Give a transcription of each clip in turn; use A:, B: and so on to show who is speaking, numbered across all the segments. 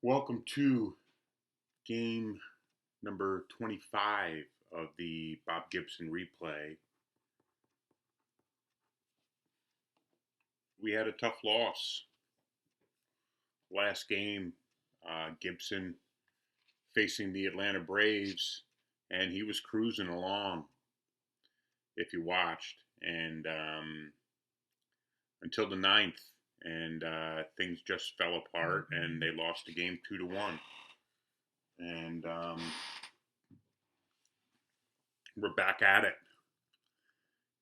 A: Welcome to game number 25 of the Bob Gibson replay. We had a tough loss. Last game, Gibson facing the Atlanta Braves, and he was cruising along, if you watched, and until the ninth, and things just fell apart, and they lost the game 2-1. And we're back at it.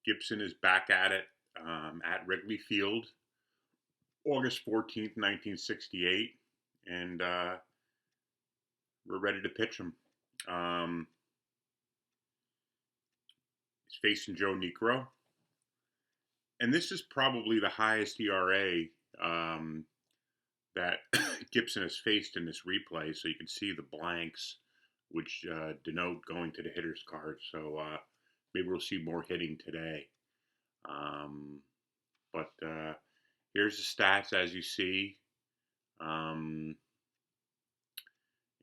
A: Gibson is back at it at Wrigley Field, August 14th, 1968, and we're ready to pitch him. He's facing Joe Niekro, and this is probably the highest ERA that Gibson has faced in this replay, so you can see the blanks, which denote going to the hitter's card. So maybe we'll see more hitting today. But here's the stats as you see.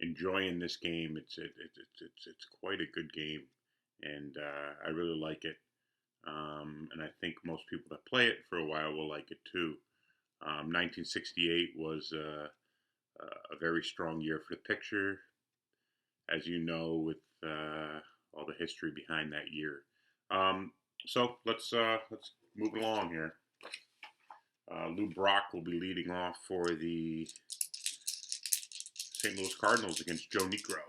A: Enjoying this game. It's quite a good game, and I really like it. And I think most people that play it for a while will like it too. 1968 was a very strong year for the pitcher, as you know, with all the history behind that year. So let's move along here. Lou Brock will be leading off for the St. Louis Cardinals against Joe Niekro.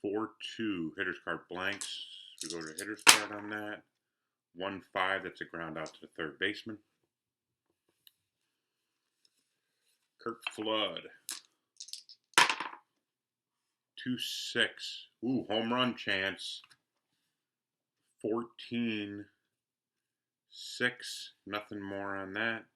A: 4-2 hitter's card blanks. We go to hitter's card on that. 1-5, that's a ground out to the third baseman. Kurt Flood. 2-6. Ooh, home run chance. 14-6. Nothing more on that.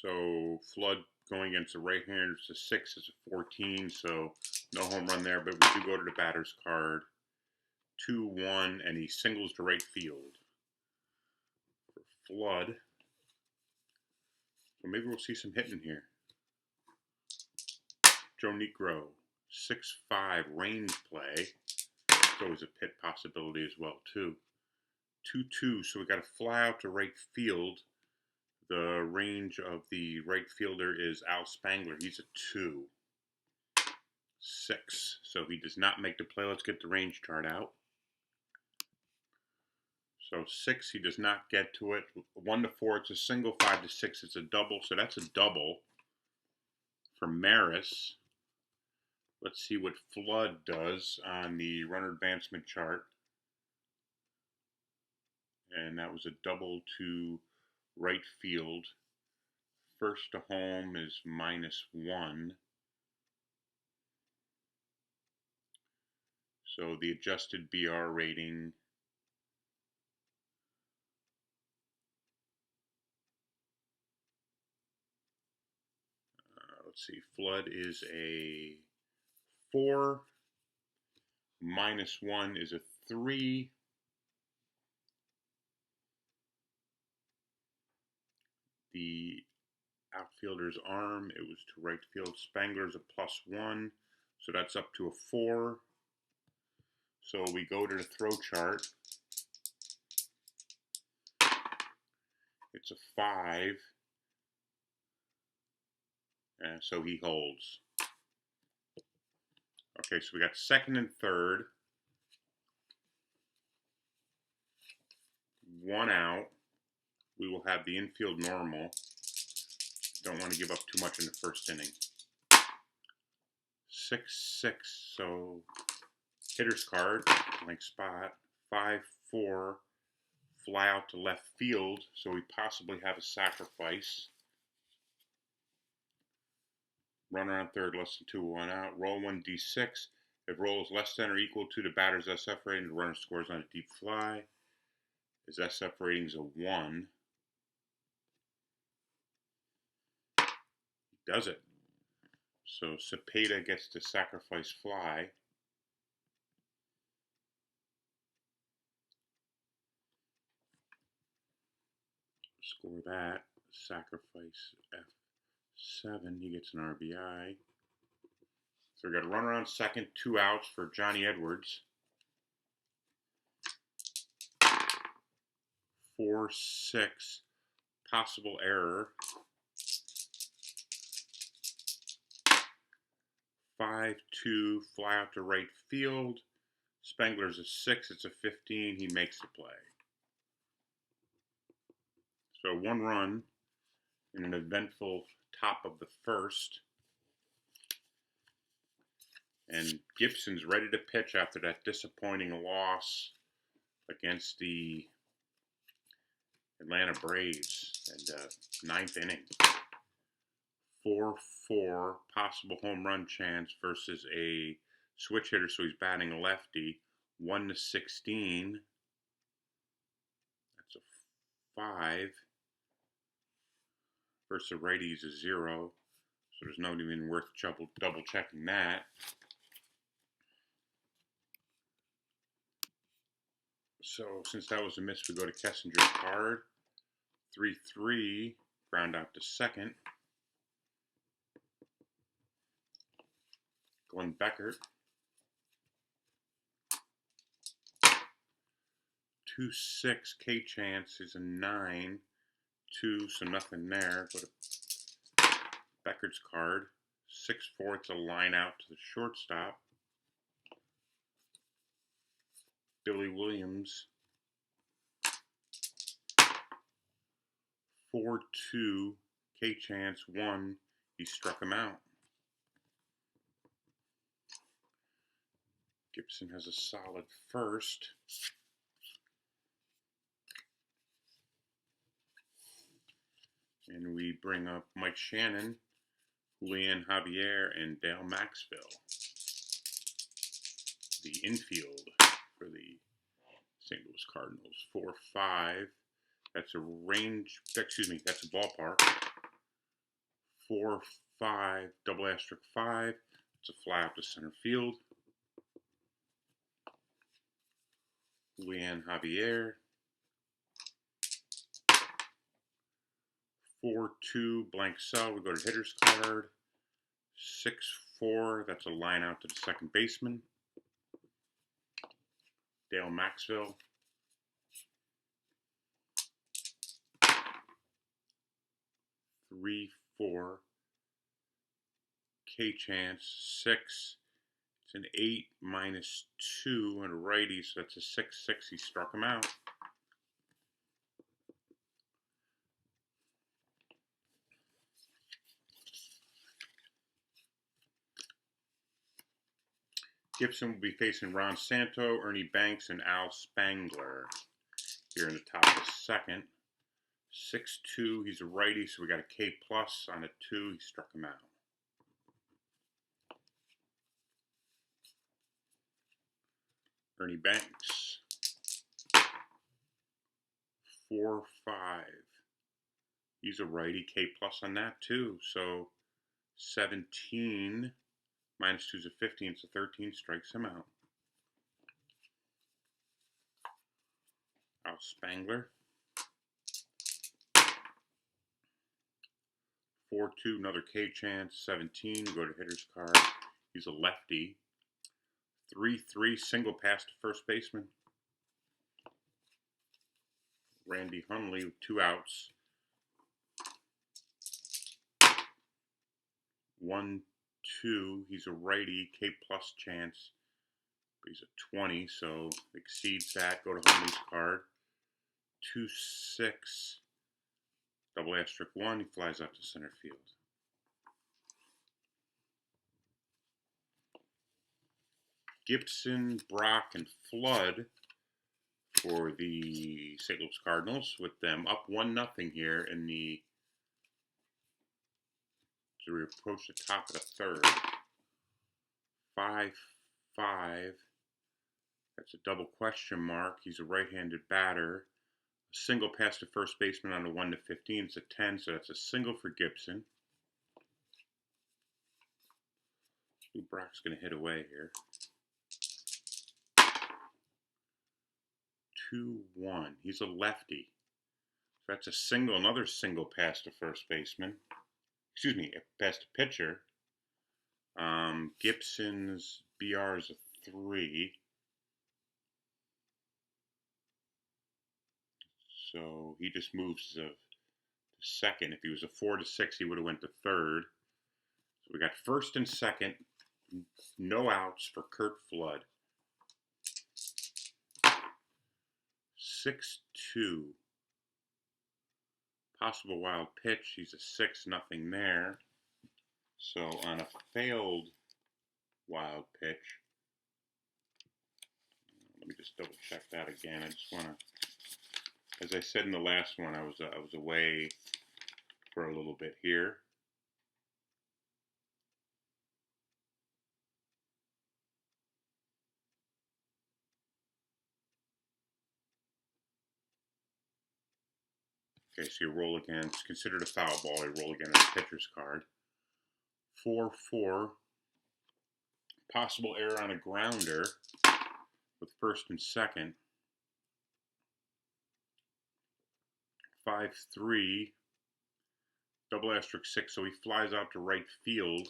A: So Flood going against the right-hander, it's a 6, it's a 14, so no home run there, but we do go to the batter's card. 2-1, and he singles to right field for Flood. So maybe we'll see some hitting here. Joe Niekro, 6-5 range play. It's always a pit possibility as well, too. 2-2, so we got a fly out to right field. The range of the right fielder is Al Spangler. He's a 2. 6, so he does not make the play. Let's get the range chart out. So 6, he does not get to it. 1-4, it's a single. 5-6, it's a double. So that's a double for Maris. Let's see what Flood does on the runner advancement chart. And that was a double to right field. First to home is -1. So the adjusted BR rating let's see, Flood is a 4, -1 is a 3. The outfielder's arm, it was to right field. Spangler's a +1, so that's up to a 4. So we go to the throw chart. It's a 5. And so he holds. Okay, so we got second and third. 1 out. We will have the infield normal. Don't want to give up too much in the first inning. 6-6, so hitter's card, blank spot. 5-4, fly out to left field, so we possibly have a sacrifice. Runner on third, less than 2, 1 out. Roll 1 D6. If roll is less than or equal to the batter's SF rating, the runner scores on a deep fly. His SF rating is a 1. He does it. So Cepeda gets to sacrifice fly. Score that. sacrifice F7. He gets an RBI. So we got a runner on second, 2 outs for Johnny Edwards. 4-6, possible error. 5-2, fly out to right field. Spengler's a 6, it's a 15, he makes the play. So 1 run in an eventful top of the first. And Gibson's ready to pitch after that disappointing loss against the Atlanta Braves in ninth inning. 4-4, possible home run chance versus a switch hitter, so he's batting a lefty. 1-16. That's a 5. Versus a righty is a 0. So there's no even worth double checking that. So since that was a miss, we go to Kessinger's card. 3-3, ground out to second. Glenn Beckert. 2-6, K chance is a 9. 2, so nothing there. Go to Beckert's card. 6-4, it's a line out to the shortstop. Billy Williams. 4-2, K chance 1. He struck him out. Gibson has a solid first. And we bring up Mike Shannon, Julian Javier, and Dale Maxwell. The infield for the St. Louis Cardinals. 4-5. That's a range, that's a ballpark. 4-5, double asterisk 5. It's a fly out to center field. Julian Javier. 4-2, blank cell. We go to hitter's card. 6-4, that's a line out to the second baseman. Dale Maxwell. 3-4, K chance 6. It's an 8 minus 2 and a righty, so that's a 6-6. He struck him out. Gibson will be facing Ron Santo, Ernie Banks, and Al Spangler here in the top of the second. 6-2, he's a righty, so we got a K plus on a 2. He struck him out. Ernie Banks. 4-5. He's a righty, K plus on that too. So 17 minus 2 is a 15, so 13 strikes him out. Al Spangler. 4-2, another K chance. 17, go to hitter's card. He's a lefty. 3-3, single pass to first baseman. Randy Hundley with 2 outs. 1-2, he's a righty, K plus chance. But he's a 20, so exceeds that. Go to Hundley's card. 2-6, double asterisk 1, he flies out to center field. Gibson, Brock, and Flood for the St. Louis Cardinals, with them up 1-0 here in the, so we approach the top of the third. 5-5, that's a double question mark. He's a right-handed batter. A single pass to first baseman on a 1-15, it's a 10, so that's a single for Gibson. Brock's going to hit away here. 2-1. He's a lefty. That's a single, another single pass to first baseman. Excuse me, pass to pitcher. Gibson's BR is a 3. So he just moves to second. If he was a 4 to 6, he would have went to third. So we got first and second, no outs for Kurt Flood. 6-2. Possible wild pitch. He's a 6, nothing there. So on a failed wild pitch, let me just double check that again. I just want to, as I said in the last one, I was away for a little bit here. Okay, so you roll again. It's considered a foul ball. You roll again on the pitcher's card. 4-4. Possible error on a grounder with first and second. 5-3. Double asterisk 6, so he flies out to right field.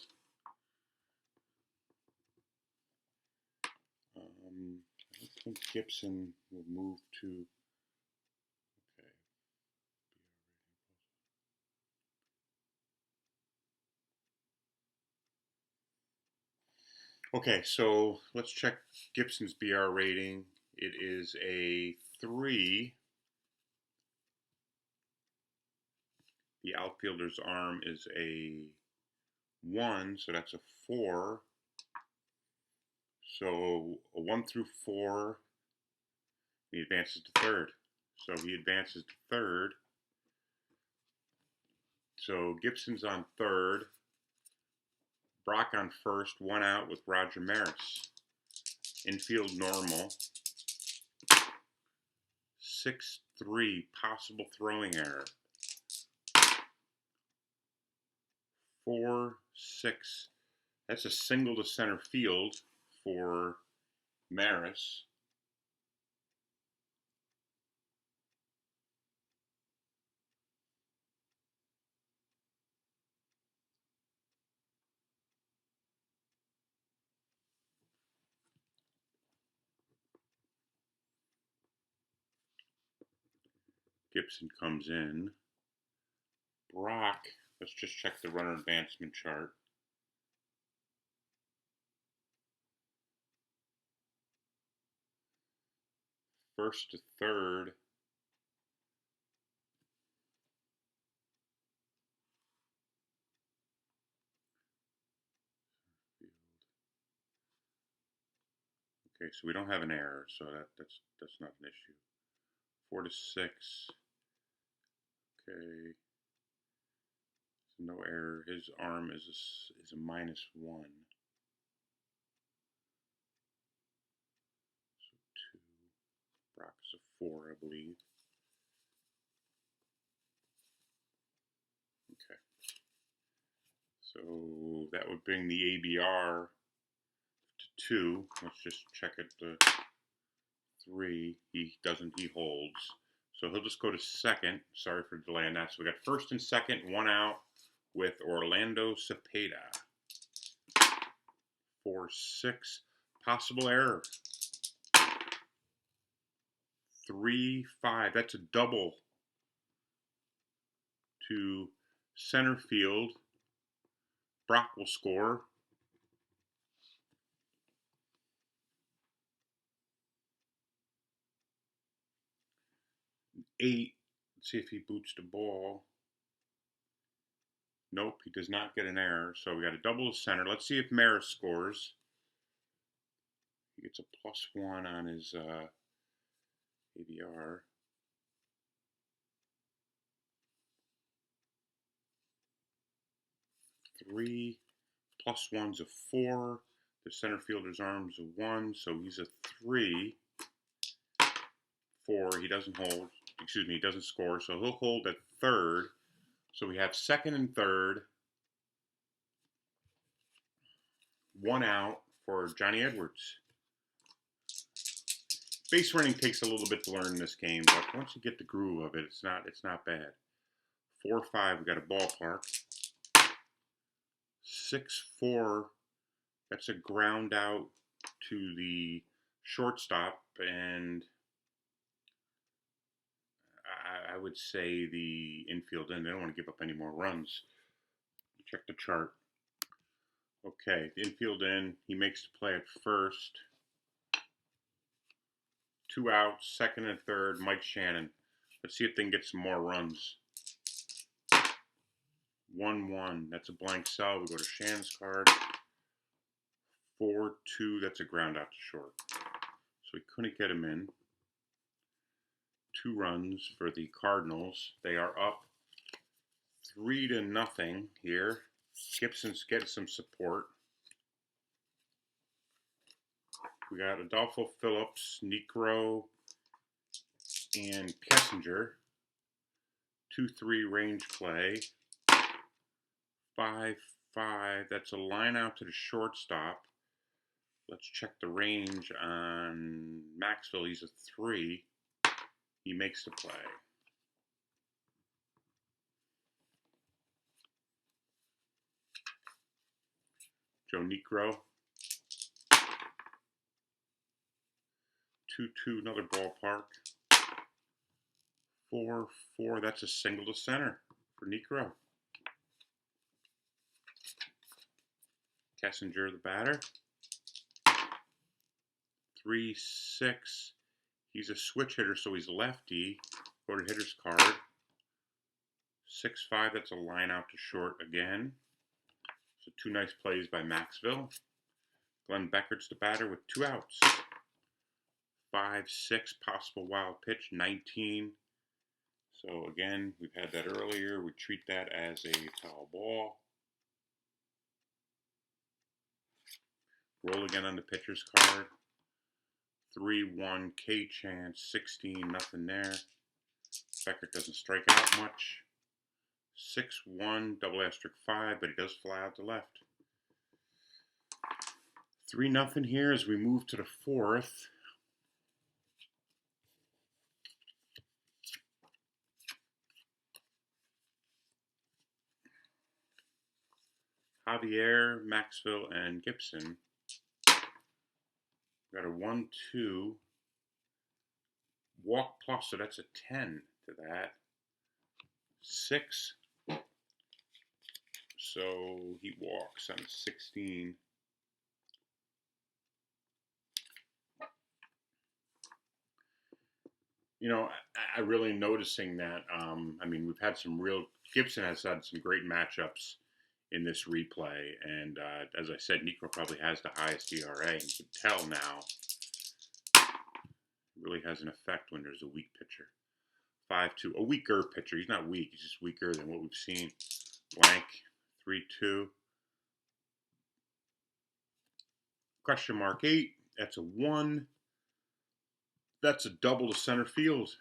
A: I don't think Gibson will move to. Okay, so let's check Gibson's BR rating. It is a 3. The outfielder's arm is a 1, so that's a 4. So a 1 through 4, he advances to third. So he advances to third. So Gibson's on third. Brock on first, 1 out with Roger Maris. Infield normal. 6-3, possible throwing error. 4-6. That's a single to center field for Maris. Gibson comes in. Brock, let's just check the runner advancement chart. First to third. Okay, so we don't have an error, so that's not an issue. 4 to 6. Okay. So no error. His arm is a -1. So 2. Brock is a 4, I believe. Okay. So that would bring the ABR to 2. Let's just check it to 3. He holds. So he'll just go to second. Sorry for delaying that. So we got first and second, 1 out with Orlando Cepeda. 4-6. Possible error. 3-5. That's a double to center field. Brock will score. 8. Let's see if he boots the ball. Nope, he does not get an error. So we got a double to center. Let's see if Maris scores. He gets a +1 on his ABR. Three +1's a 4. The center fielder's arm's a 1, so he's a 3. 4. He doesn't hold. Excuse me, he doesn't score, so he'll hold at third. So we have second and third. 1 out for Johnny Edwards. Base running takes a little bit to learn in this game, but once you get the groove of it, it's not bad. 4-5, we got a ballpark. 6-4, that's a ground out to the shortstop, and I would say the infield end. They don't want to give up any more runs. Check the chart. Okay, the infield in. He makes the play at first. 2 outs, second and third. Mike Shannon. Let's see if they can get some more runs. 1-1. That's a blank cell. We go to Shannon's card. 4-2. That's a ground out to short. So we couldn't get him in. 2 runs for the Cardinals. They are up 3-0 here. Gibson's getting some support. We got Adolfo Phillips, Necro, and Kessinger. 2-3 range play. 5-5. That's a line out to the shortstop. Let's check the range on Maxville. He's a 3. He makes the play. Joe Necro. 2-2, another ballpark. 4-4, that's a single to center for Necro. Kessinger, the batter. 3-6. He's a switch hitter, so he's lefty. Go to hitter's card. 6-5, that's a line out to short again. So 2 nice plays by Maxville. Glenn Beckert's the batter with 2 outs. 5-6, possible wild pitch, 19. So again, we've had that earlier. We treat that as a foul ball. Roll again on the pitcher's card. 3-1, K chance, 16, nothing there. Beckert doesn't strike out much. 6-1, double asterisk 5, but he does fly out to left. 3-0 here as we move to the 4th. Javier, Maxville, and Gibson. Got a 1-2. Walk plus, so that's a 10 to that. 6. So he walks on 16. You know, I really noticing that. I mean, we've had some real. Gibson has had some great matchups in this replay, and as I said, Necro probably has the highest ERA. You can tell now. It really has an effect when there's a weak pitcher. 5-2, a weaker pitcher. He's not weak. He's just weaker than what we've seen. Blank. 3-2. Question mark 8. That's a 1. That's a double to center field.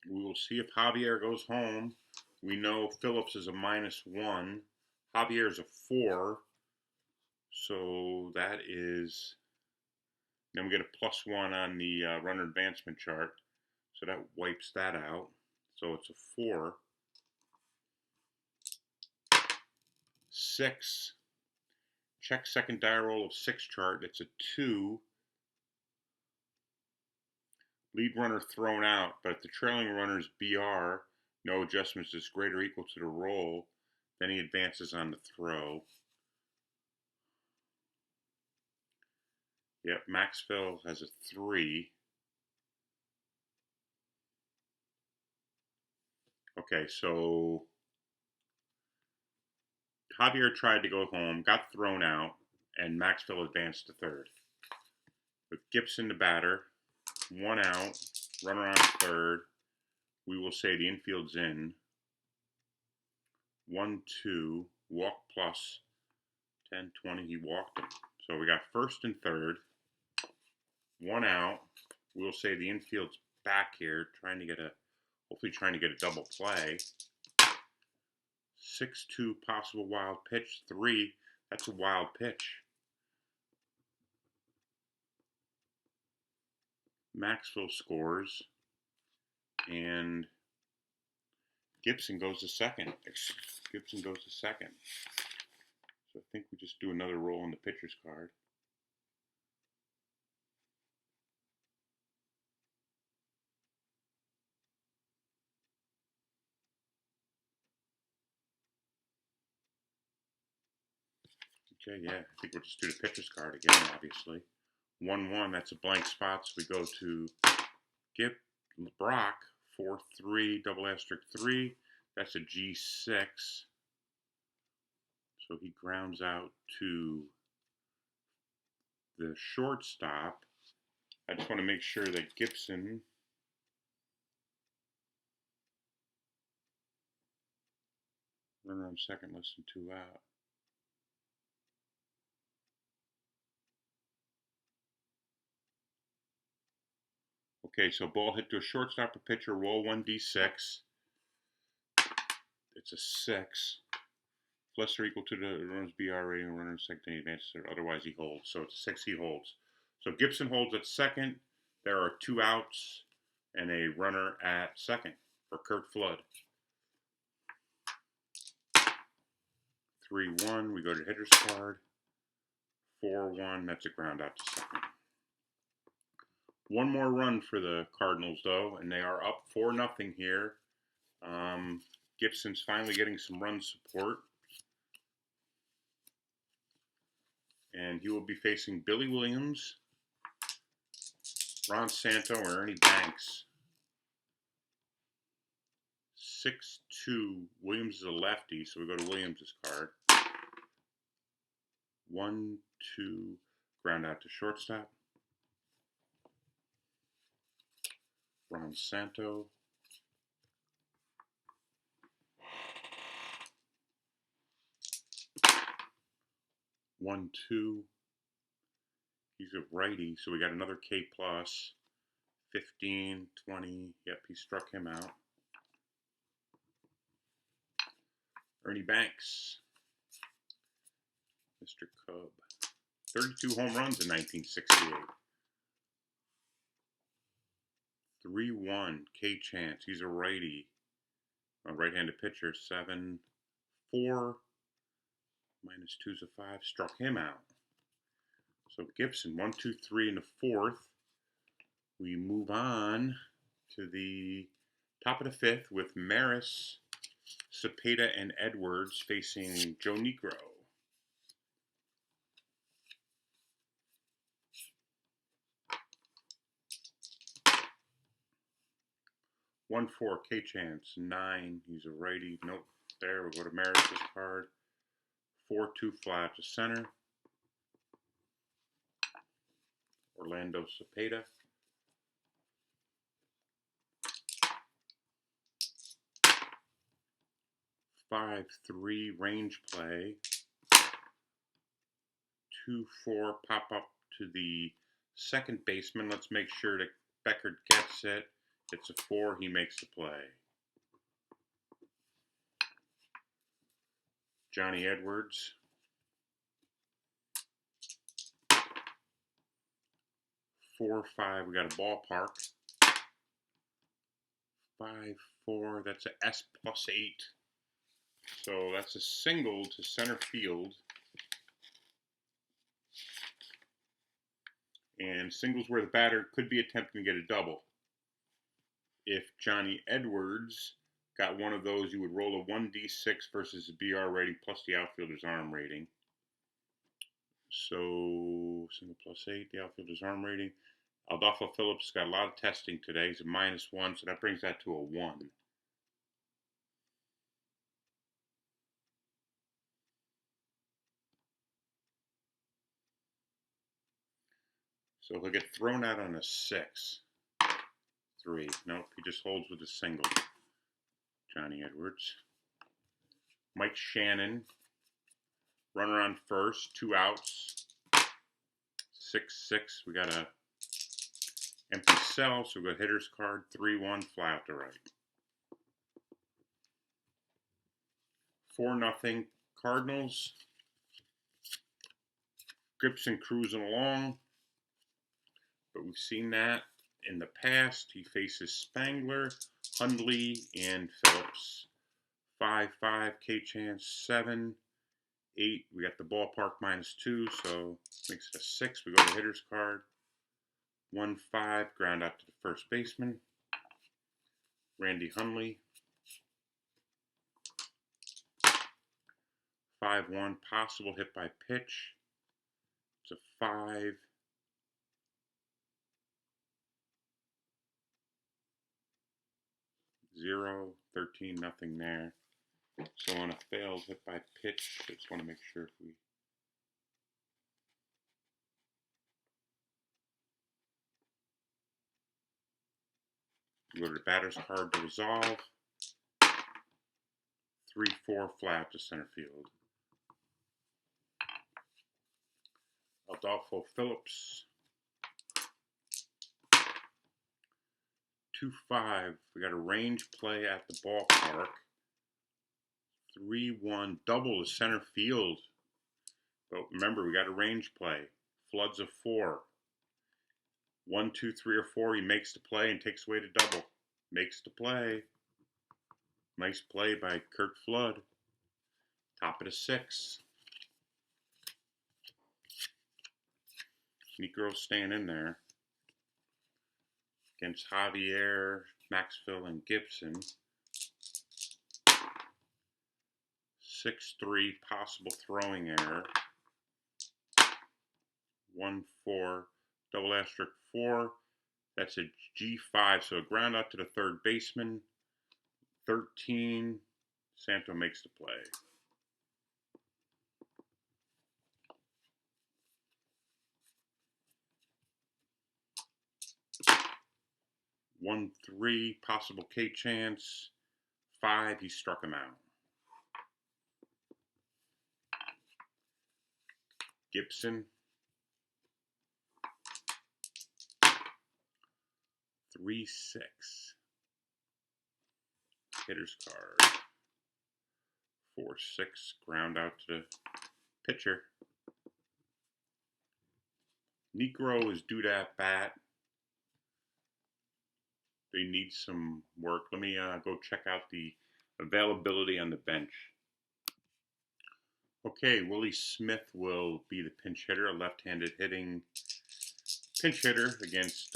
A: We will see if Javier goes home. We know Phillips is a -1. Javier is a 4. So that is, then we get a +1 on the runner advancement chart. So that wipes that out. So it's a 4. 6. Check second die roll of 6 chart. It's a 2. Lead runner thrown out, but if the trailing runner's BR, no adjustments is greater or equal to the roll, then he advances on the throw. Yep, Maxville has a 3. Okay, so Javier tried to go home, got thrown out, and Maxville advanced to third. With Gibson the batter, 1 out, runner on third. We will say the infield's in. 1-2, walk plus 10, 20. He walked him. So we got first and third. 1 out. We'll say the infield's back here, hopefully trying to get a double play. 6-2 possible wild pitch. 3. That's a wild pitch. Maxwell scores. And Gibson goes to second. Gibson goes to second. So I think we just do another roll on the pitcher's card. Okay, yeah, I think we'll just do the pitcher's card again, obviously. 1-1, that's a blank spot, so we go to Brock, 4-3, double asterisk 3. That's a G6. So he grounds out to the shortstop. I just want to make sure that Gibson runner on second, less than 2 out. Okay, so ball hit to a shortstop or pitcher, roll 1d6. It's a 6. Less or equal to the runner's BR rating, runner in second advances, or otherwise he holds. So it's a 6, he holds. So Gibson holds at second. There are 2 outs and a runner at second for Kurt Flood. 3-1, we go to hitter's card. 4-1, that's a ground out to second. One more run for the Cardinals, though, and they are up 4-0 here. Gibson's finally getting some run support. And he will be facing Billy Williams, Ron Santo, or Ernie Banks. 6-2. Williams is a lefty, so we go to Williams' card. 1-2. Ground out to shortstop. Ron Santo. 1-2. He's a righty, so we got another K plus. 15, 20. Yep, he struck him out. Ernie Banks, Mr. Cub. 32 home runs in 1968. 3-1, K Chance. He's a righty. A right-handed pitcher. 7-4. Minus 2's a 5. Struck him out. So Gibson, 1, 2, 3 in the fourth. We move on to the top of the fifth with Maris, Cepeda, and Edwards facing Joe Negro. One, 4, K Chance. 9, he's a righty. Nope, there. We'll go to Maris's card. 4-2 fly to center. Orlando Cepeda. 5-3 range play. 2-4 pop up to the second baseman. Let's make sure that Beckert gets it. It's a 4. He makes the play. Johnny Edwards. 4-5. We got a ballpark. 5-4. That's a S+8. So that's a single to center field. And singles where the batter could be attempting to get a double. If Johnny Edwards got one of those, you would roll a 1d6 versus the BR rating plus the outfielder's arm rating. So, single +8, the outfielder's arm rating. Adolfo Phillips got a lot of testing today. He's a -1, so that brings that to a 1. So he'll get thrown out on a 6-3. Nope, he just holds with a single. Johnny Edwards. Mike Shannon. Runner on first, 2 outs. 6-6. We got a empty cell, so we got hitter's card. 3-1, fly out to right. 4-0 Cardinals. Gibson cruising along, but we've seen that in the past. He faces Spangler, Hundley, and Phillips. 5-5 K-Chance, 7, 8. We got the ballpark -2, so makes it a 6. We go to hitter's card. 1-5, ground out to the first baseman, Randy Hundley. 5-1, possible hit by pitch. It's a 5. 0, 13-0 there. So on a failed hit by pitch, I just want to make sure if we go to the batter's card to resolve. 3-4 flat to center field. Adolfo Phillips. 2-5. We got a range play at the ballpark. 3-1 double to center field. But remember, we got a range play. Floods of 4. 1, 2, 3, or 4. He makes the play and takes away the double. Makes the play. Nice play by Kurt Flood. Top of the 6. Negro staying in there against Javier, Maxfield, and Gibson. 6-3, possible throwing error. 1-4, double asterisk 4. That's a G5, so a ground out to the third baseman. 13, Santo makes the play. 1-3, possible K-Chance. 5, he struck him out. Gibson. 3-6. Hitter's card. 4-6, ground out to the pitcher. Negro is due to at bat. They need some work. Let me go check out the availability on the bench. Okay, Willie Smith will be the pinch hitter, a left-handed hitting pinch hitter against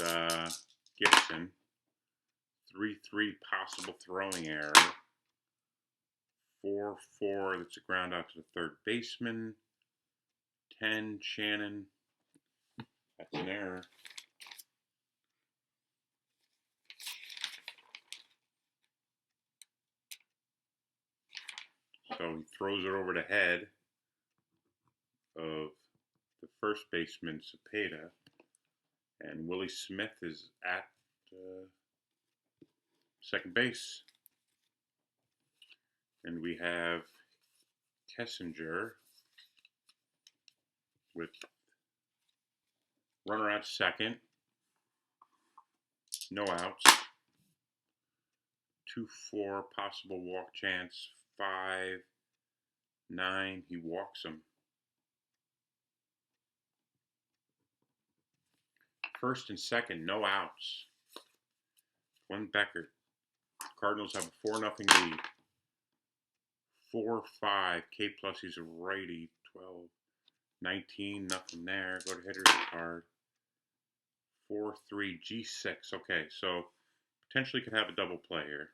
A: Gibson. 3-3, possible throwing error. 4-4, that's a ground out to the third baseman. 10, Shannon. That's an error. So he throws it over the head of the first baseman, Cepeda. And Willie Smith is at second base. And we have Kessinger with runner at second. No outs. 2-4, possible walk chance. 5, 9, he walks him. First and second, no outs. Glenn Beckert. Cardinals have a 4-0 lead. 4-5, K plus, he's a righty. 12, 19, nothing there. Go to hitter's card. 4-3, G6. Okay, so potentially could have a double play here.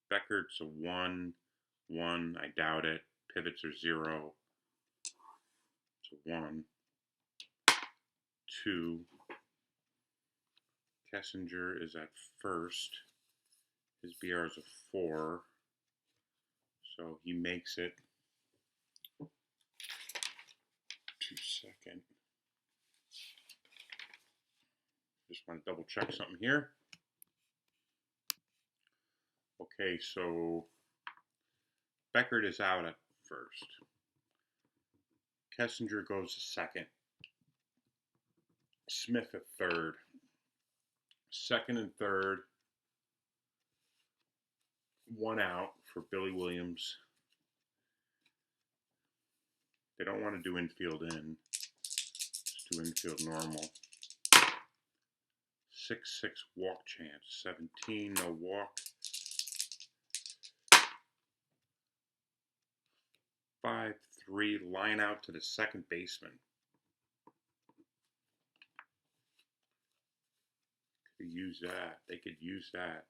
A: Beckert's a 1, 1. I doubt it. Pivots are 0. It's a 1, 2. Kessinger is at first. His BR is a 4. So he makes it. 2 second. Just want to double check something here. Okay, so Beckert is out at first. Kessinger goes to second. Smith at third. Second and third. 1 out for Billy Williams. They don't want to do infield in. Just do infield normal. 6-6 walk chance. 17, no walk. 5-3 line out to the second baseman. Could use that. They could use that.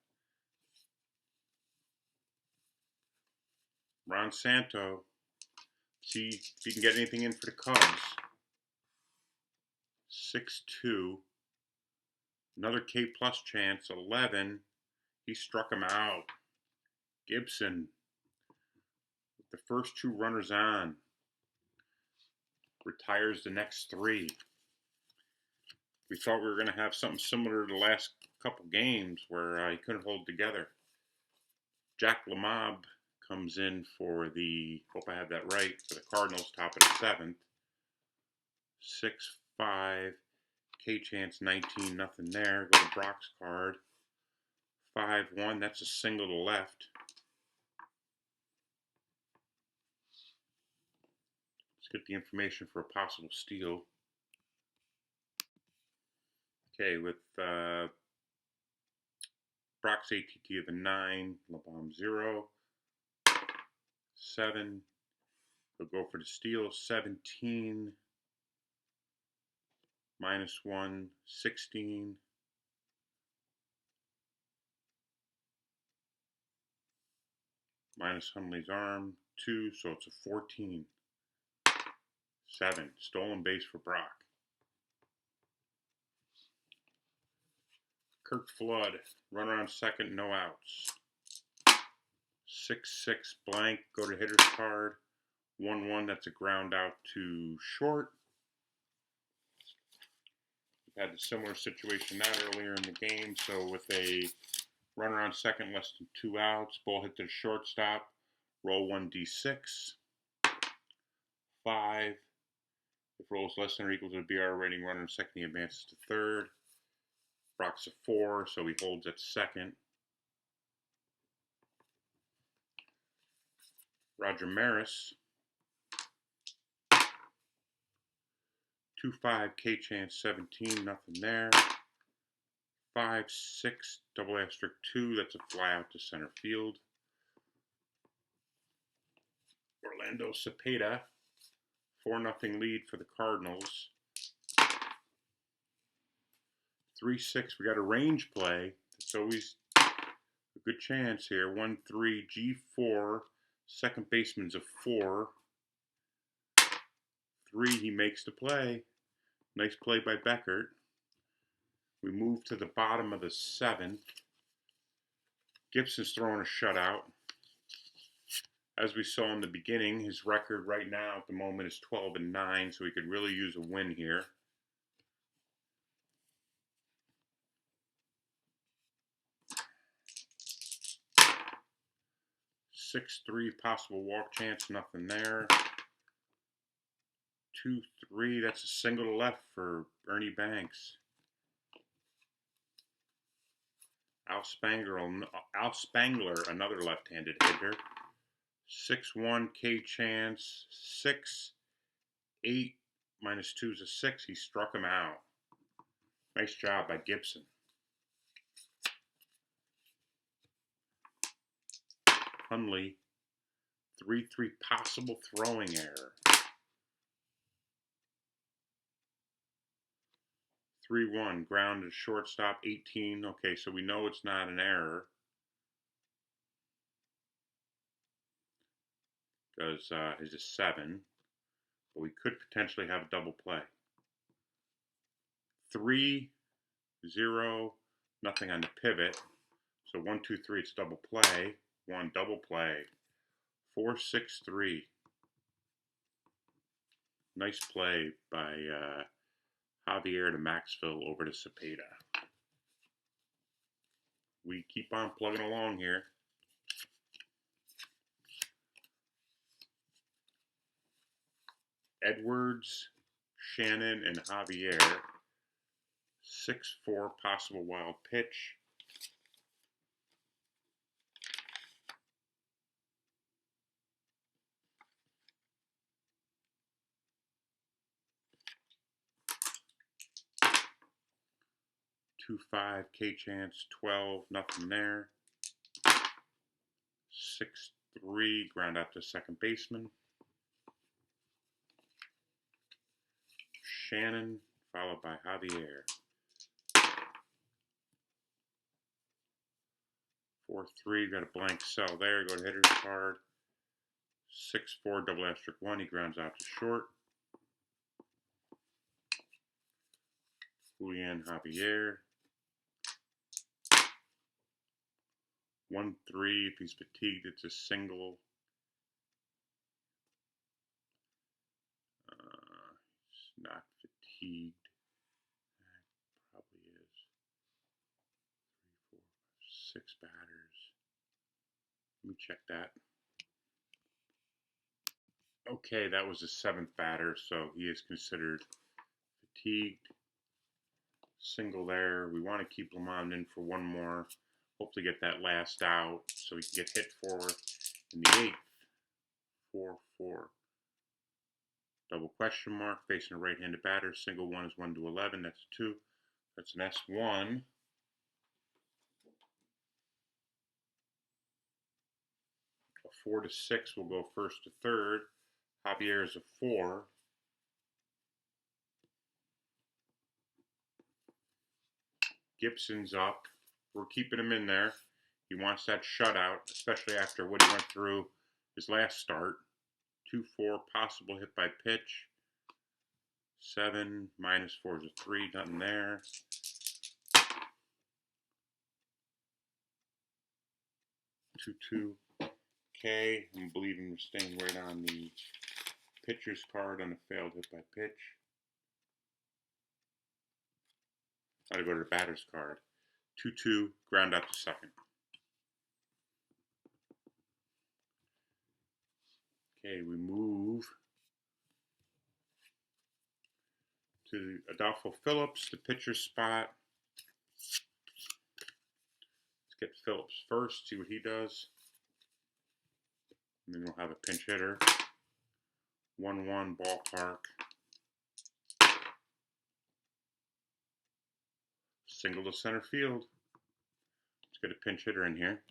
A: Ron Santo. See if he can get anything in for the Cubs. 6-2. Another K plus chance. 11. He struck him out. Gibson, with the first 2 runners on, retires the next 3. We thought we were going to have something similar to the last couple games where he couldn't hold together. Jack LaMob comes in for the, hope I have that right, for the Cardinals, top of the 7th. 6-5, K-Chance 19, nothing there. Go to Brock's card. 5-1, that's a single to left. Let's get the information for a possible steal. Okay, with Brock's ATT of a 9, LeBomb 0. 7, we'll go for the steal. 17, -1, 16. Minus Hundley's arm, 2, so it's a 14. 7, stolen base for Brock. Kirk Flood, runner on second, no outs. 6-6 blank, go to hitter's card. 1-1, that's a ground out to short. We've had a similar situation that earlier in the game, so with a runner on second, less than 2 outs, ball hit to the shortstop, roll 1d6. 5, if rolls less than or equal to the BR rating, runner on second, he advances to third. Brock's a 4, so he holds at second. Roger Maris, 2-5, K-Chance 17, nothing there. 5-6, double asterisk 2, that's a fly out to center field. Orlando Cepeda, 4-0 lead for the Cardinals. 3-6, we got a range play. It's always a good chance here. 1-3, G4, second baseman's a 4. 3, he makes the play. Nice play by Beckert. We move to the bottom of the 7th. Gibson's throwing a shutout. As we saw in the beginning, his record right now at the moment is 12-9, so he could really use a win here. Six, 3, possible walk chance, nothing there. 2-3, that's a single to left for Ernie Banks. Al Spangler, another left-handed hitter. 6-1, K-Chance. 6, 8, -2 is a 6. He struck him out. Nice job by Gibson. Hundley, 3-3, possible throwing error. 3-1, ground to shortstop, 18. Okay, so we know it's not an error. Because it's a 7. But we could potentially have a double play. 3-0, nothing on the pivot. So 1, 2, 3, it's double play. 1, double play. 4-6-3. Nice play by Javier to Maxville over to Cepeda. We keep on plugging along here. Edwards, Shannon, and Javier. 6-4, possible wild pitch. 2-5, K-Chance, 12, nothing there. 6-3, ground out to second baseman. Shannon, followed by Javier. 4-3, got a blank cell there. Go to hitter's card. 6-4, double asterisk 1. He grounds out to short. Julian Javier. 1-3. If he's fatigued, it's a single. He's not fatigued. Probably is. 3, 4, 5, 6 batters. Let me check that. Okay, that was the 7th batter, so he is considered fatigued. Single there. We want to keep Lamond in for one more. Hopefully get that last out so he can get hit for in the 8th. 4-4. Double question mark. Facing a right-handed batter. Single 1 is 1-11. That's a 2. That's an S1. A 4-6 will go first to third. Javier is a 4. Gibson's up. We're keeping him in there. He wants that shutout, especially after what he went through his last start. 2-4, possible hit by pitch. 7, -4 is a 3, nothing there. 2-2. K, I'm believing we're staying right on the pitcher's card on a failed hit by pitch. Gotta go to the batter's card. 2-2, ground out to second. Okay, we move to Adolfo Phillips, the pitcher spot. Let's get Phillips first, see what he does. And then we'll have a pinch hitter. 1-1 ballpark. Single to center field. Let's get a pinch hitter in here.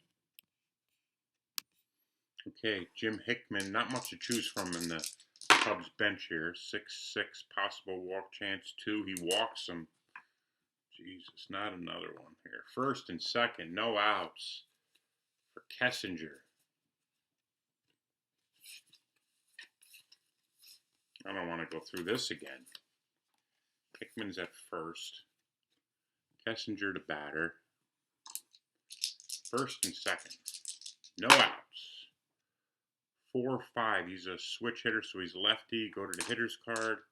A: Okay, Jim Hickman, not much to choose from in the Cubs bench here. 6-6, possible walk chance 2. He walks him. Jesus, not another one here. First and second, no outs for Kessinger. I don't want to go through this again. Hickman's at first. Kessinger to batter. First and second. No outs. 4-5. He's a switch hitter, so he's lefty. Go to the hitter's card.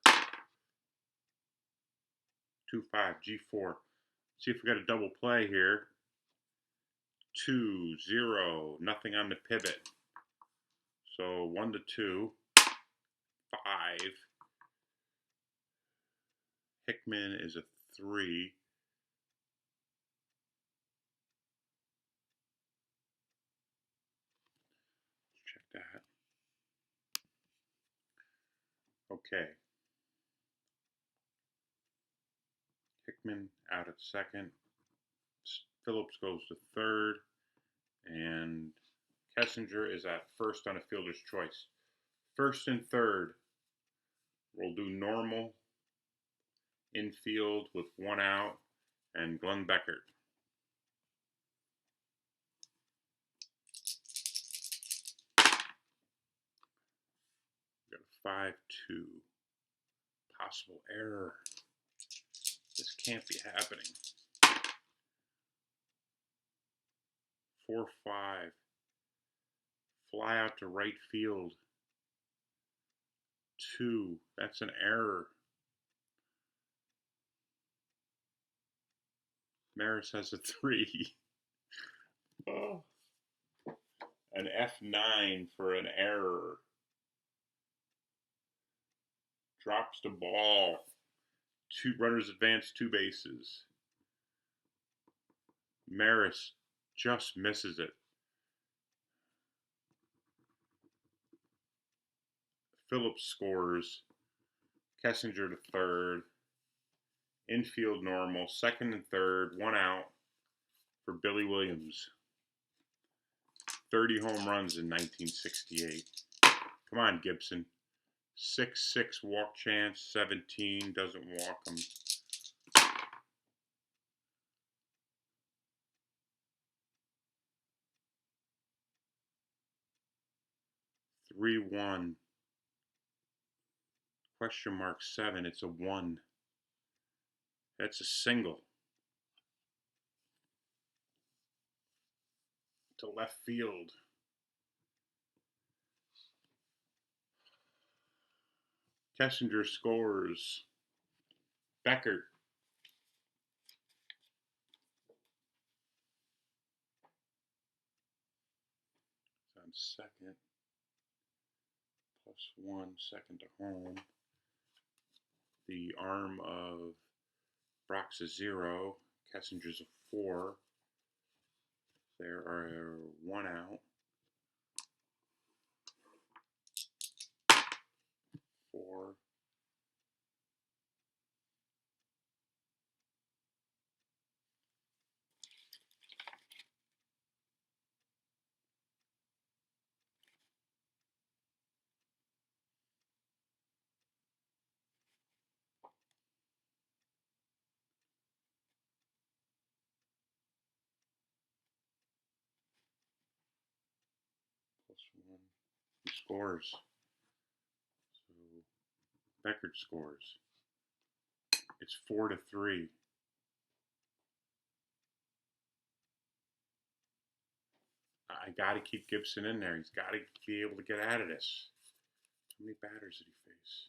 A: 2-5. G4. See if we got a double play here. 2-0. Nothing on the pivot. So 1-2. 5. Hickman is a 3. Check that. Okay. Hickman out at second. Phillips goes to third. And Kessinger is at first on a fielder's choice. First and third. We'll do normal infield with 1 out and Glenn Beckert. Got a 5-2. Possible error. This can't be happening. 4-5. Fly out to right field. 2. That's an error. Maris has a 3. Oh. An F9 for an error. Drops the ball. 2 runners advance, 2 bases. Maris just misses it. Phillips scores. Kessinger to third. Infield normal. Second and third. 1 out for Billy Williams. 30 home runs in 1968. Come on, Gibson. 6-6 walk chance. 17 doesn't walk him. 3-1. Question mark 7. It's a 1. That's a single. To left field. Kessinger scores. Beckert. On second. +1, second to home. The arm of Brock's a 0. Kessinger's a 4. There are 1 out. 4. +1. He scores. So Beckert scores. It's 4-3. I got to keep Gibson in there. He's got to be able to get out of this. How many batters did he face?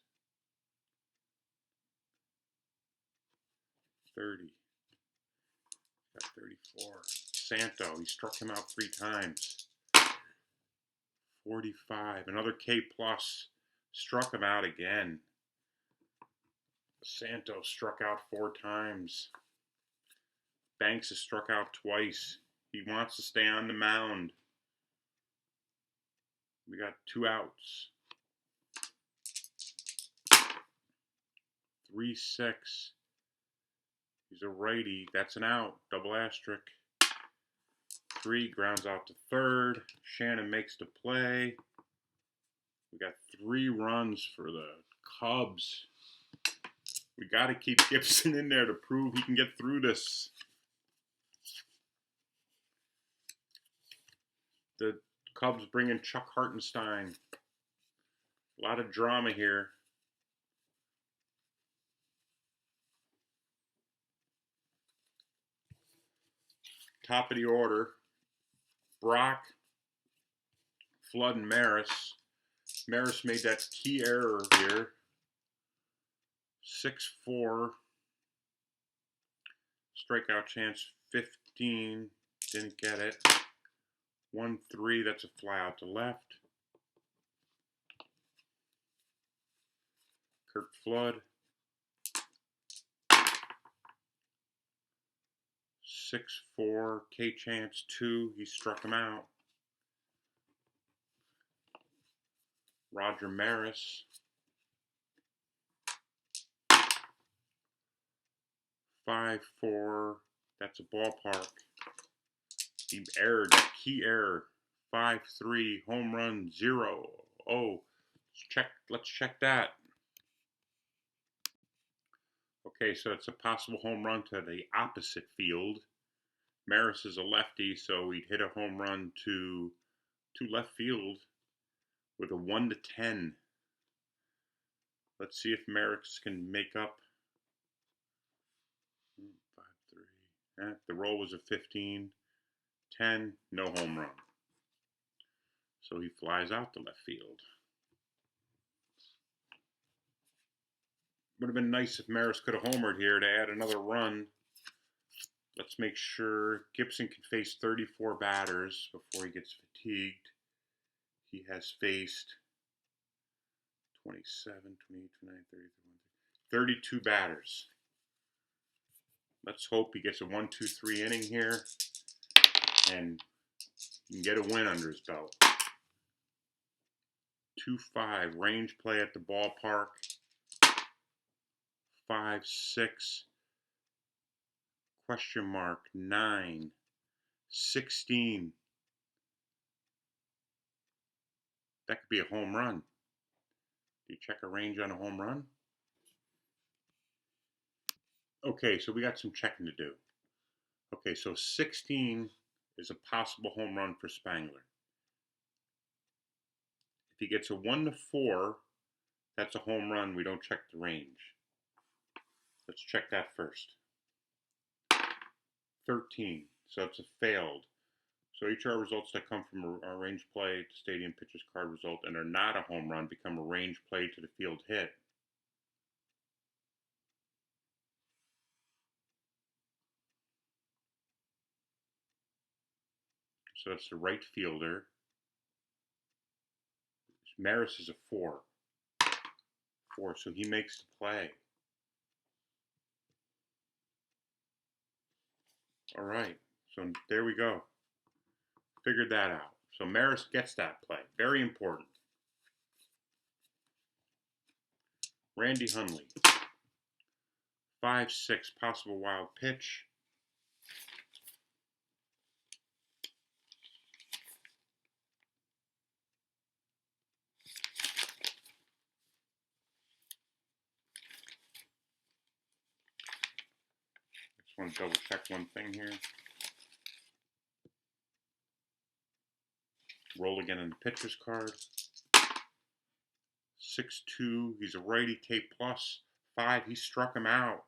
A: 30. Got 34. Santo, he struck him out 3 times. 45. Another K plus. Struck him out again. Santo struck out 4 times. Banks has struck out twice. He wants to stay on the mound. We got 2 outs. 3-6. He's a righty. That's an out. Double asterisk. 3 grounds out to third. Shannon makes the play. We got 3 runs for the Cubs. We got to keep Gibson in there to prove he can get through this. The Cubs bring in Chuck Hartenstein. A lot of drama here. Top of the order. Brock, Flood, and Maris. Maris made that key error here. 6-4. Strikeout chance 15. Didn't get it. 1-3. That's a fly out to left. Kurt Flood. 6-4. K chance 2. He struck him out. Roger Maris. 5-4. That's a ballpark. He erred. That key error. 5-3. Home run 0. Oh, let's check that. Okay, so it's a possible home run to the opposite field. Maris is a lefty, so he'd hit a home run to left field with a 1-10. Let's see if Maris can make up. 5-3. The roll was a 15. 10. No home run. So he flies out to left field. Would have been nice if Maris could have homered here to add another run. Let's make sure Gibson can face 34 batters before he gets fatigued. He has faced 27, 28, 29, 30, 32 batters. Let's hope he gets a 1-2-3 inning here and can get a win under his belt. 2-5 range play at the ballpark. 5-6 question mark, 9, 16. That could be a home run. Do you check a range on a home run? Okay, so we got some checking to do. Okay, so 16 is a possible home run for Spangler. If he gets a 1 to 4, that's a home run. We don't check the range. Let's check that first. 13, so it's a failed. So each of our results that come from a range play to stadium pitcher's card result and are not a home run become a range play to the field hit. So that's the right fielder. Maris is a 4. 4, so he makes the play. All right, so there we go. Figured that out. So Maris gets that play. Very important. Randy Hundley. 5-6, possible wild pitch. Just want to double check one thing here. Roll again on the pitcher's card. 6-2. He's a righty. K plus 5. He struck him out.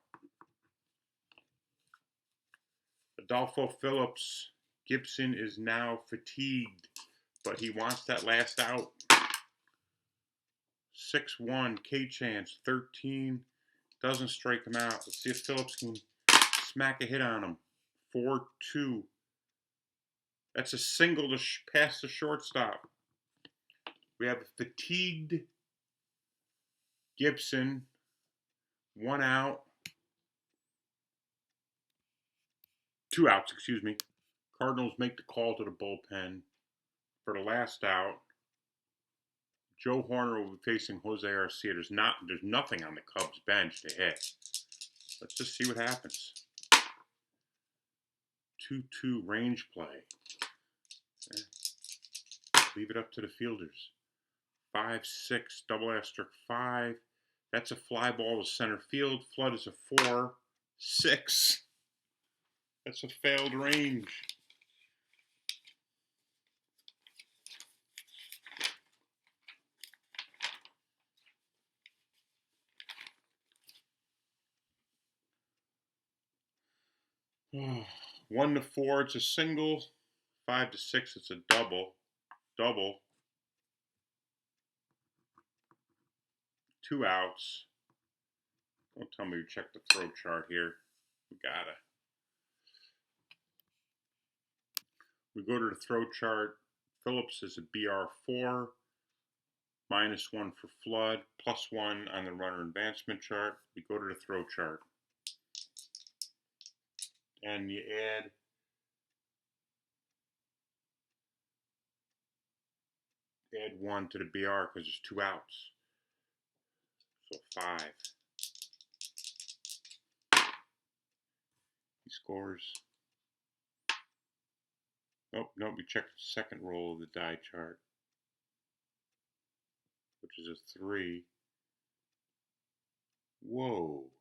A: Adolfo Phillips. Gibson is now fatigued, but he wants that last out. 6-1. K chance. 13. Doesn't strike him out. Let's see if Phillips can smack a hit on him. 4-2. That's a single to pass the shortstop. We have a fatigued Gibson. 1 out. 2 outs, excuse me. Cardinals make the call to the bullpen for the last out. Joe Horner will be facing Jose Arcia. There's nothing on the Cubs bench to hit. Let's just see what happens. 2-2 range play. Leave it up to the fielders. 5-6 double asterisk 5. That's a fly ball to center field. Flood is a 4-6. That's a failed range. Oh, 1 to 4, it's a single. 5 to 6, it's a double. Double. 2 outs. Don't tell me you check the throw chart here. We gotta. We go to the throw chart. Phillips is a BR4. -1 for Flood. +1 on the runner advancement chart. We go to the throw chart. And you add add 1 to the BR because there's 2 outs. So 5. He scores. Nope, we checked the second roll of the die chart, which is a 3. Whoa.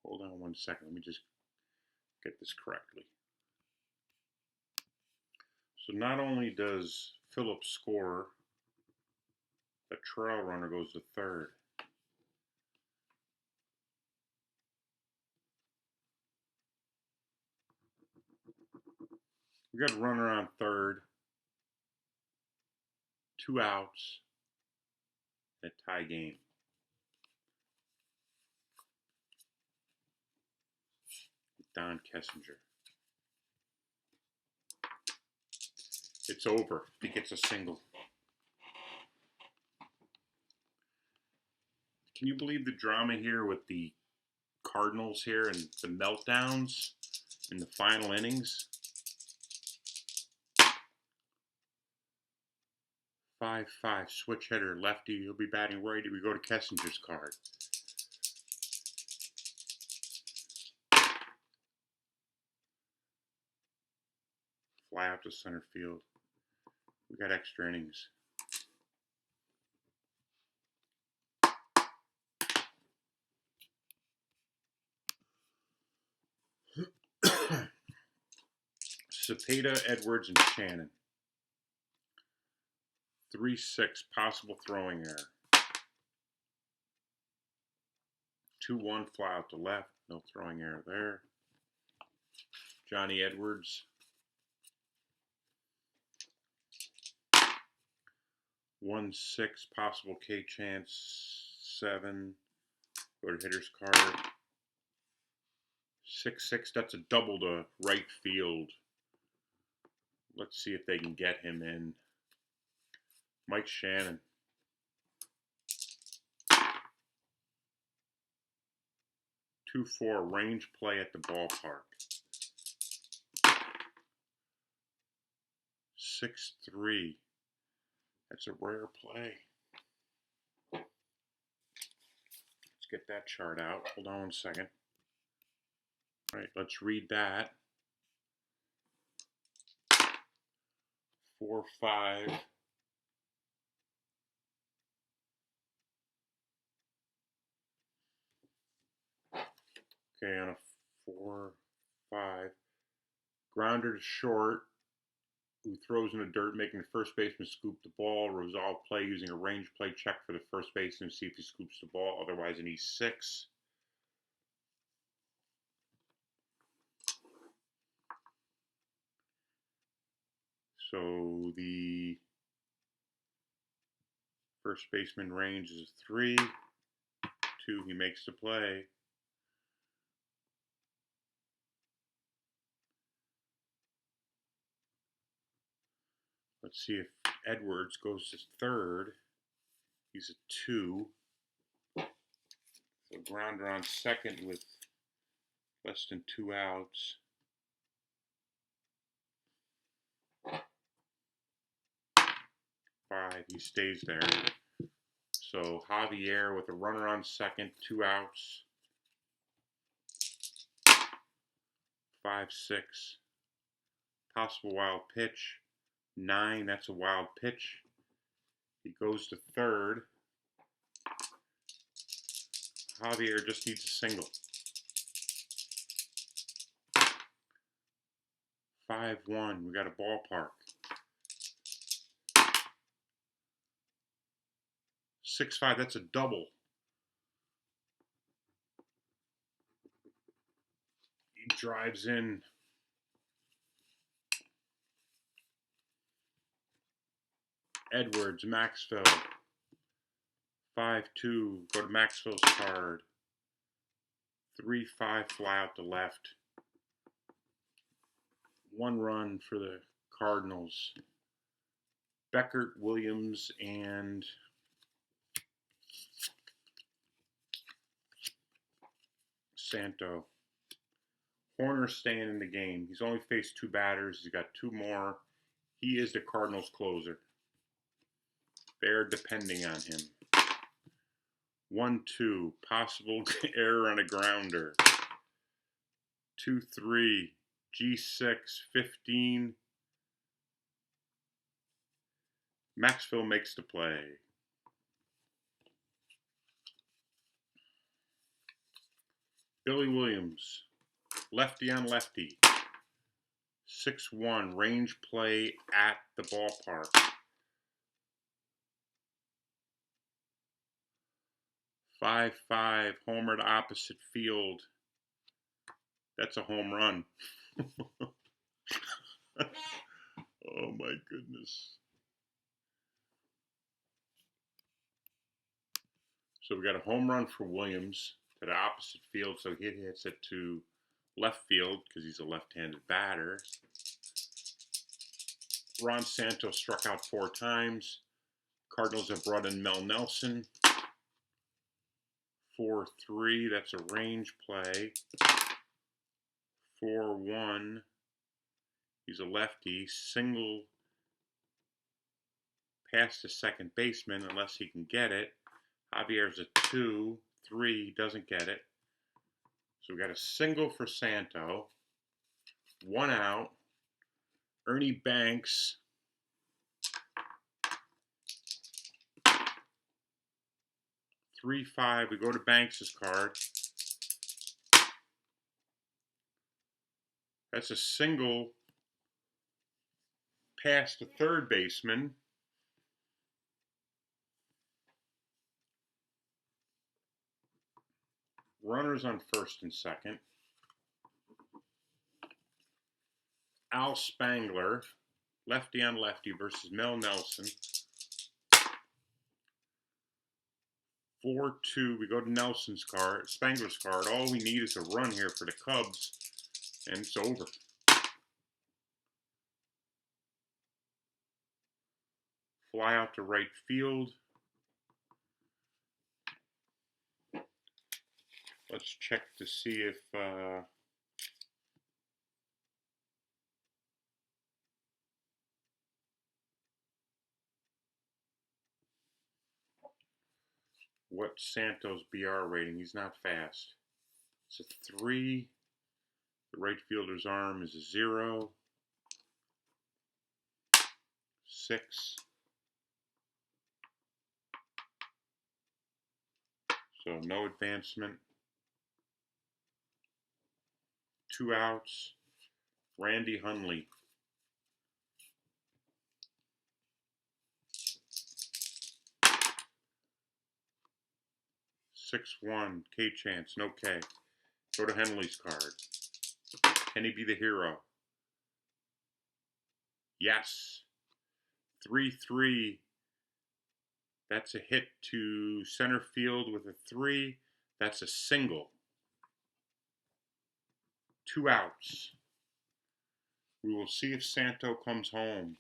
A: Hold on 1 second. Let me just get this correctly. So not only does Phillips score, the trail runner goes to third. We got a runner on third. 2 outs. A tie game. Don Kessinger. It's over. He gets a single. Can you believe the drama here with the Cardinals here and the meltdowns in the final innings? 5-5 switch hitter, lefty. He'll be batting righty. We go to Kessinger's card. Fly out to center field. We got extra innings. Cepeda, Edwards, and Shannon. 3-6, possible throwing error. 2-1, fly out to left. No throwing error there. Johnny Edwards. 1-6, possible K chance. 7. Go to hitter's card. 6-6, that's a double to right field. Let's see if they can get him in. Mike Shannon. 2-4, range play at the ballpark. 6-3, that's a rare play. Let's get that chart out. Hold on 1 second. All right, let's read that. 4-5. Okay, on a 4-5. Grounder to short, who throws in the dirt, making the first baseman scoop the ball. Resolve play using a range play check for the first baseman to see if he scoops the ball. Otherwise, an E6. So the first baseman range is 3. 2, he makes the play. Let's see if Edwards goes to third. He's a 2. So grounder on second with less than 2 outs. 5, he stays there. So Javier with a runner on second, 2 outs. 5-6. Possible wild pitch. 9, that's a wild pitch. He goes to third. Javier just needs a single. 5-1, we got a ballpark. 6-5, that's a double. He drives in. Edwards, Maxwell. 5-2, go to Maxwell's card. 3-5, fly out to left. 1 run for the Cardinals. Beckert, Williams, and Santo. Horner staying in the game. He's only faced 2 batters. He's got 2 more. He is the Cardinals closer. They're depending on him. 1-2, possible error on a grounder. 2-3, G6, 15. Maxwell makes the play. Billy Williams, lefty on lefty. 6-1, range play at the ballpark. 5-5, homer to opposite field. That's a home run. Oh my goodness. So we got a home run for Williams to the opposite field, so he hits it to left field because he's a left-handed batter. Ron Santos struck out 4 times. Cardinals have brought in Mel Nelson. 4-3, that's a range play. 4-1, he's a lefty. Single past the second baseman unless he can get it. Javier's a 2, 3, doesn't get it. So we got a single for Santo, 1 out. Ernie Banks, three, 5. We go to Banks's card. That's a single past the third baseman. Runners on first and second. Al Spangler, lefty on lefty versus Mel Nelson. 4-2. We go to Nelson's card, Spangler's card. All we need is a run here for the Cubs, and it's over. Fly out to right field. Let's check to see if what's Santo's BR rating. He's not fast. It's a 3. The right fielder's arm is a 0. 6. So no advancement. 2 outs. Randy Hundley. Six one. K chance. No K. Go to Henley's card. Can he be the hero? Yes. 3-3. That's a hit to center field with a 3. That's a single. 2 outs. We will see if Santo comes home.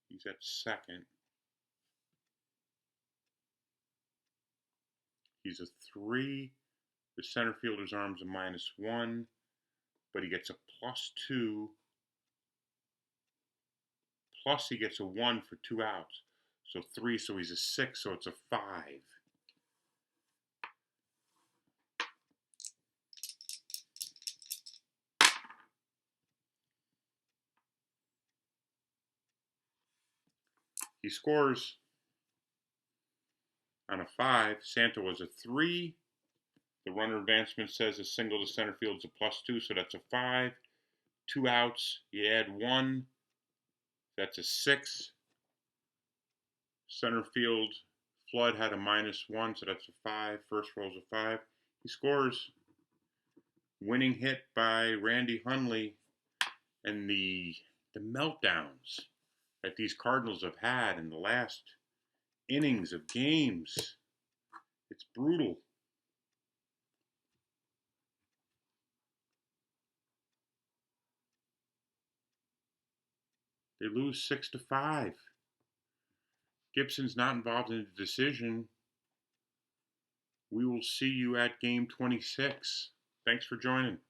A: He's at second. He's a 3. The center fielder's arm's a -1, but he gets a +2. Plus he gets a 1 for 2 outs. So 3, so he's a 6, so it's a 5. He scores on a 5. Santo was a 3. The runner advancement says a single to center field is a +2, so that's a 5. 2 outs, you add 1, that's a 6. Center field, Flood had a -1, so that's a 5. First roll's a 5. He scores. Winning hit by Randy Hundley. And the meltdowns that these Cardinals have had in the last innings of games, it's brutal. They lose 6-5. Gibson's not involved in the decision. We will see you at game 26. Thanks for joining.